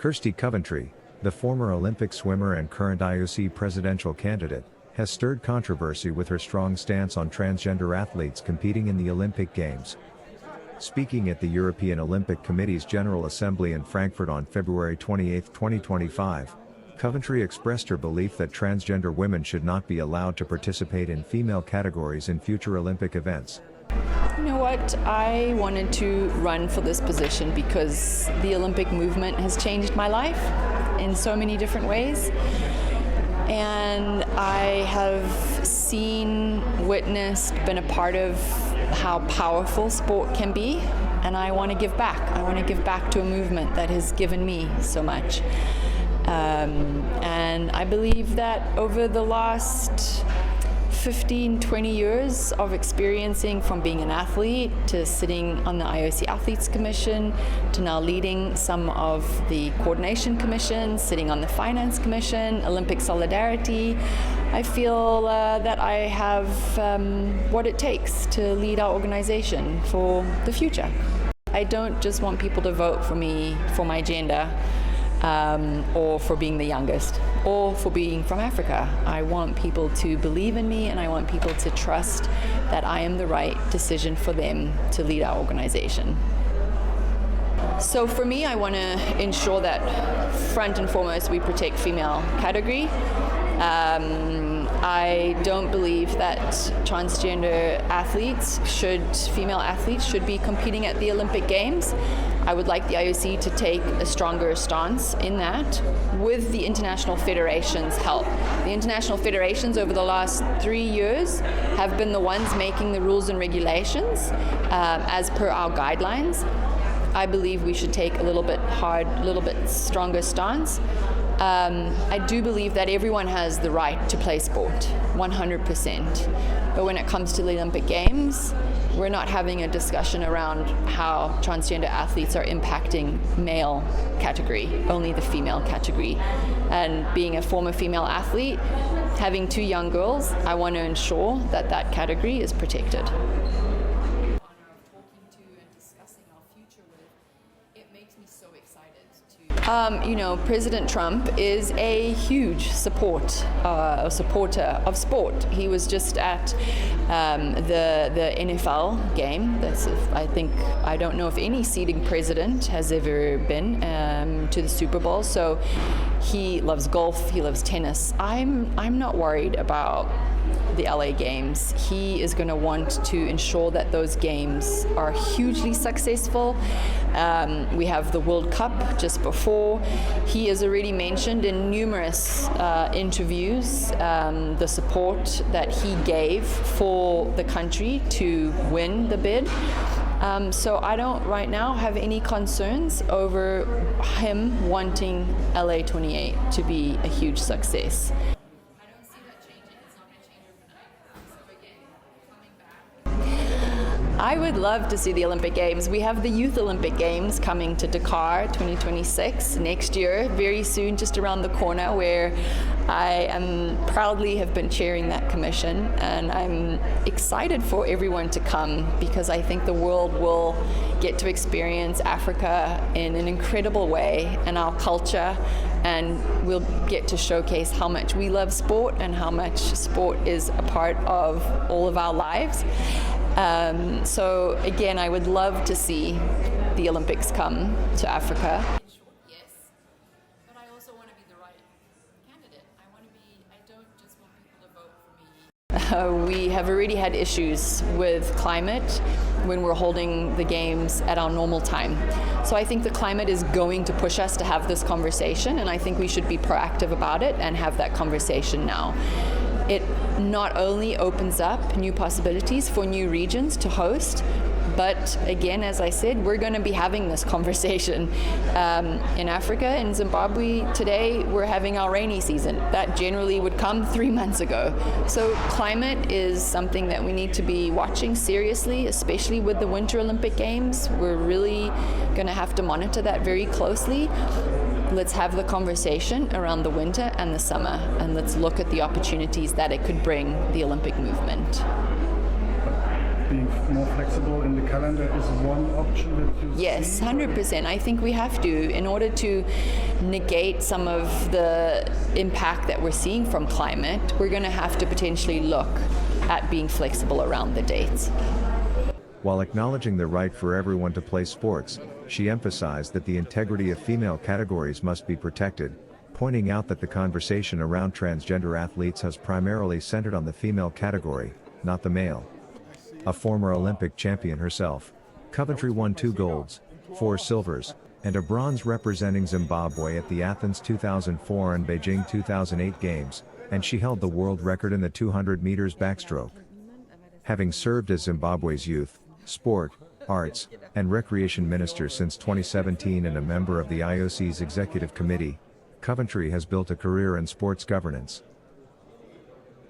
Kirsty Coventry, the former Olympic swimmer and current IOC presidential candidate, has stirred controversy with her strong stance on transgender athletes competing in the Olympic Games. Speaking at the European Olympic Committee's General Assembly in Frankfurt on February 28, 2025, Coventry expressed her belief that transgender women should not be allowed to participate in female categories in future Olympic events. You know what? I wanted to run for this position because the Olympic movement has changed my life in so many different ways. And I have seen, witnessed, been a part of how powerful sport can be. And I want to give back. I want to give back to a movement that has given me so much. And I believe that over the last 15, 20 years of experiencing, from being an athlete to sitting on the IOC Athletes Commission to now leading some of the coordination commissions, sitting on the finance commission, Olympic Solidarity, I feel that I have what it takes to lead our organization for the future. I don't just want people to vote for me for my gender, or for being the youngest, or for being from Africa. I want people to believe in me, and I want people to trust that I am the right decision for them to lead our organization. So for me, I want to ensure that front and foremost we protect female category. I don't believe that transgender athletes female athletes should be competing at the Olympic Games. I would like the IOC to take a stronger stance in that with the international federations' help. The international federations over the last 3 years have been the ones making the rules and regulations as per our guidelines. I believe we should take a little bit stronger stance. I do believe that everyone has the right to play sport, 100%. But when it comes to the Olympic Games, we're not having a discussion around how transgender athletes are impacting male category, only the female category. And being a former female athlete, having 2 young girls, I want to ensure that that category is protected. President Trump is a huge supporter of sport. He was just at the NFL game. I don't know if any seating president has ever been to the Super Bowl. So he loves golf. He loves tennis. I'm not worried about the LA Games. He is going to want to ensure that those games are hugely successful. We have the World Cup just before. He has already mentioned in numerous interviews the support that he gave for the country to win the bid. So I don't right now have any concerns over him wanting LA 28 to be a huge success. I would love to see the Olympic Games. We have the Youth Olympic Games coming to Dakar 2026 next year, very soon, just around the corner, where I proudly have been chairing that commission, and I'm excited for everyone to come because I think the world will get to experience Africa in an incredible way and our culture, and we'll get to showcase how much we love sport and how much sport is a part of all of our lives. So again, I would love to see the Olympics come to Africa. Yes, but I also want to be the right candidate. I don't just want people to vote for me. We have already had issues with climate when we're holding the games at our normal time. So I think the climate is going to push us to have this conversation, and I think we should be proactive about it and have that conversation now. It not only opens up new possibilities for new regions to host, but again, as I said, we're going to be having this conversation. In Africa, in Zimbabwe, today we're having our rainy season. That generally would come 3 months ago. So climate is something that we need to be watching seriously, especially with the Winter Olympic Games. We're really going to have to monitor that very closely. Let's have the conversation around the winter and the summer, and let's look at the opportunities that it could bring the Olympic movement. Being more flexible in the calendar is one option that you Yes, 100%. I think we have to, in order to negate some of the impact that we're seeing from climate, we're going to have to potentially look at being flexible around the dates. While acknowledging the right for everyone to play sports, she emphasized that the integrity of female categories must be protected, pointing out that the conversation around transgender athletes has primarily centered on the female category, not the male. A former Olympic champion herself, Coventry won 2 golds, 4 silvers, and a bronze representing Zimbabwe at the Athens 2004 and Beijing 2008 Games, and she held the world record in the 200 meters backstroke. Having served as Zimbabwe's youth, sport, arts, and recreation minister since 2017 and a member of the IOC's executive committee, Coventry has built a career in sports governance.